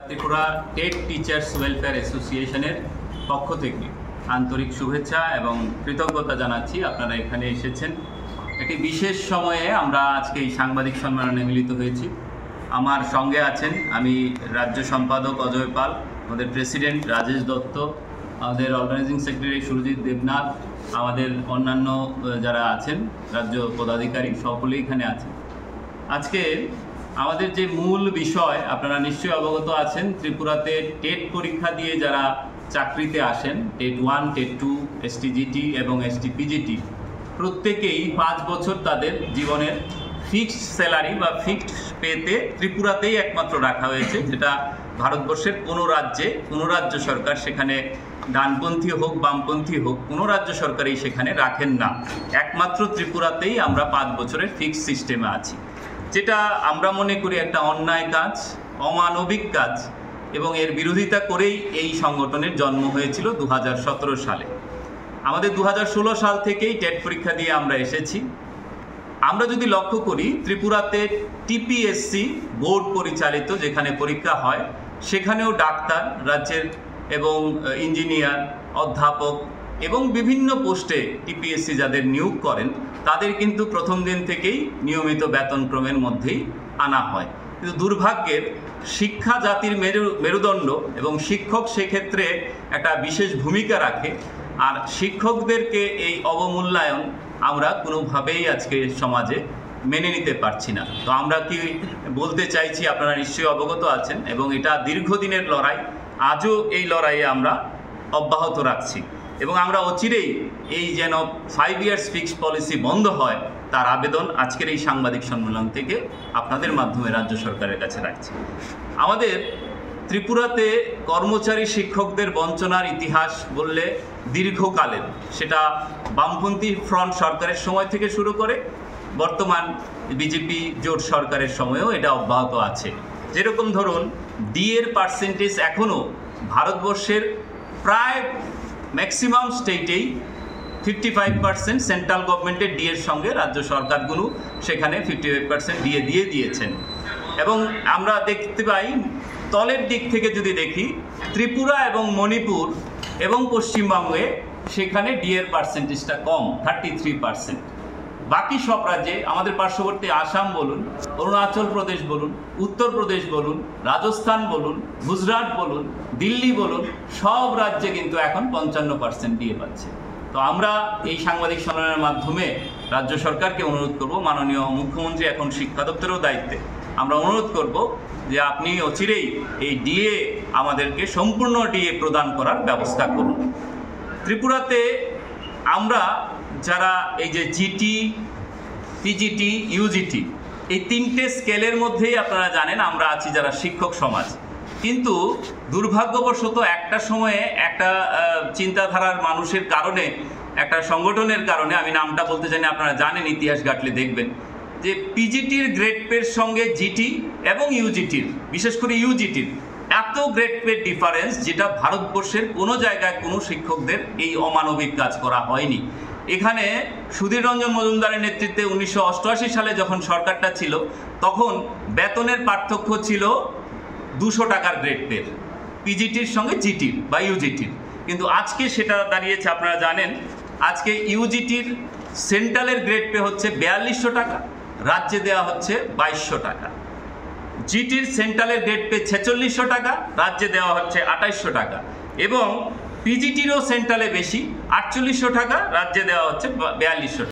Tripura TET teachers welfare অ্যাসোসিয়েশনের পক্ষ থেকে আন্তরিক শুভেচ্ছা এবং কৃতজ্ঞতা জানাচ্ছি। আপনারা এখানে এসেছেন একটি বিশেষ সময়ে। আমরা আজকে এই সাংবাদিক সম্মেলনে মিলিত হয়েছি। আমার সঙ্গে আছেন আমি রাজ্য সম্পাদক অজয় পাল, আমাদের প্রেসিডেন্ট রাজেশ দত্ত, আমাদের অর্গানাইজিং সেক্রেটারি সুরজিৎ দেবনাথ, আমাদের অন্যান্য যারা আছেন রাজ্য পদাধিকারী সকলেই এখানে আছেন। আজকে আমাদের যে মূল বিষয়, আপনারা নিশ্চয়ই অবগত আছেন, ত্রিপুরাতে টেট পরীক্ষা দিয়ে যারা চাকরিতে আসেন, টেট 1, টেট 2, STGT এবং STPGT, প্রত্যেকেই 5 বছর তাদের জীবনের ফিক্সড স্যালারি বা ফিক্সড পেতে ত্রিপুরাতেই একমাত্র রাখা হয়েছে, যেটা ভারতবর্ষের কোনো রাজ্যে কোনো রাজ্য সরকার, সেখানে ডানপন্থী হোক বামপন্থী হোক, কোনো রাজ্য সরকারই সেখানে রাখেন না। একমাত্র ত্রিপুরাতেই আমরা 5 বছরের ফিক্সড সিস্টেমে আছি, যেটা আমরা মনে করি একটা অন্যায় কাজ, অমানবিক কাজ, এবং এর বিরোধিতা করেই এই সংগঠনের জন্ম হয়েছিল 2017 সালে। আমাদের 2016 সাল থেকেই টেট পরীক্ষা দিয়ে আমরা এসেছি। আমরা যদি লক্ষ্য করি, ত্রিপুরাতে TPSC বোর্ড পরিচালিত যেখানে পরীক্ষা হয়, সেখানেও ডাক্তার রাজ্যের এবং ইঞ্জিনিয়ার, অধ্যাপক এবং বিভিন্ন পোস্টে TPSC যাদের নিয়োগ করেন, তাদের কিন্তু প্রথম দিন থেকেই নিয়মিত বেতনক্রমের মধ্যেই আনা হয়। কিন্তু দুর্ভাগ্যের, শিক্ষা জাতির মেরুদণ্ড এবং শিক্ষক সেক্ষেত্রে একটা বিশেষ ভূমিকা রাখে। আর শিক্ষকদেরকে এই অবমূল্যায়ন আমরা কোনোভাবেই আজকে সমাজে মেনে নিতে পারছি না। তো আমরা কি বলতে চাইছি, আপনারা নিশ্চয়ই অবগত আছেন, এবং এটা দীর্ঘদিনের লড়াই। আজও এই লড়াইয়ে আমরা অব্যাহত রাখছি, এবং আমরা অচিরেই এই যেন 5 ইয়ার্স ফিক্সড পলিসি বন্ধ হয়, তার আবেদন আজকের এই সাংবাদিক সম্মেলন থেকে আপনাদের মাধ্যমে রাজ্য সরকারের কাছে রাখছি। আমাদের ত্রিপুরাতে কর্মচারী শিক্ষকদের বঞ্চনার ইতিহাস বললে দীর্ঘকালের, সেটা বামপন্থী ফ্রন্ট সরকারের সময় থেকে শুরু করে বর্তমান বিজেপি জোট সরকারের সময়ও এটা অব্যাহত আছে। যেরকম ধরুন, ডিএর পার্সেন্টেজ এখনও ভারতবর্ষের প্রায় ম্যাক্সিমাম স্টেটেই 55%, সেন্ট্রাল গভর্নমেন্টের ডিএর সঙ্গে রাজ্য সরকারগুলো সেখানে 55% ডিএ দিয়ে দিয়েছেন। এবং আমরা দেখতে পাই, তলের দিক থেকে যদি দেখি, ত্রিপুরা এবং মণিপুর এবং পশ্চিমবঙ্গে সেখানে ডিএর পার্সেন্টেজটা কম, 33%। বাকি সব রাজ্যে, আমাদের পার্শ্ববর্তী আসাম বলুন, অরুণাচল প্রদেশ বলুন, উত্তরপ্রদেশ বলুন, রাজস্থান বলুন, গুজরাট বলুন, দিল্লি বলুন, সব রাজ্যে কিন্তু এখন 55% ডিএ পাচ্ছে। তো আমরা এই সাংবাদিক সম্মেলনের মাধ্যমে রাজ্য সরকারকে অনুরোধ করব, মাননীয় মুখ্যমন্ত্রী এখন শিক্ষা দপ্তরেও দায়িত্বে, আমরা অনুরোধ করব যে আপনি অচিরেই এই ডিএ আমাদেরকে সম্পূর্ণ ডিএ প্রদান করার ব্যবস্থা করুন। ত্রিপুরাতে আমরা যারা এই যে জিটি, পিজিটি, ইউজিটি, এই 3টে স্কেলের মধ্যেই আপনারা জানেন আমরা আছি যারা শিক্ষক সমাজ। কিন্তু দুর্ভাগ্যবশত একটা সময়ে একটা চিন্তাধারার মানুষের কারণে, একটা সংগঠনের কারণে, আমি নামটা বলতে চাই না, আপনারা জানেন, ইতিহাস ঘাটলে দেখবেন যে পিজিটির গ্রেড পের সঙ্গে জিটি এবং ইউজিটির, বিশেষ করে ইউজিটির এত গ্রেড পের ডিফারেন্স, যেটা ভারতবর্ষের কোনো জায়গায় কোনো শিক্ষকদের এই অমানবিক কাজ করা হয়নি। এখানে সুধীর রঞ্জন মজুমদারের নেতৃত্বে 1988 সালে যখন সরকারটা ছিল, তখন বেতনের পার্থক্য ছিল 200 টাকার গ্রেড পের, পিজিটির সঙ্গে জিটির বা ইউজিটির। কিন্তু আজকে সেটা দাঁড়িয়েছে, আপনারা জানেন, আজকে ইউজিটির সেন্ট্রালের গ্রেড পে হচ্ছে 4200 টাকা, রাজ্যে দেওয়া হচ্ছে 2200 টাকা। জিটির সেন্ট্রালের গ্রেড পে 4600 টাকা, রাজ্যে দেওয়া হচ্ছে 2800 টাকা। এবং পিজিটিরও সেন্ট্রালে বেশি, 4800 টাকা, রাজ্যে দেওয়া হচ্ছে 4200 টাকা।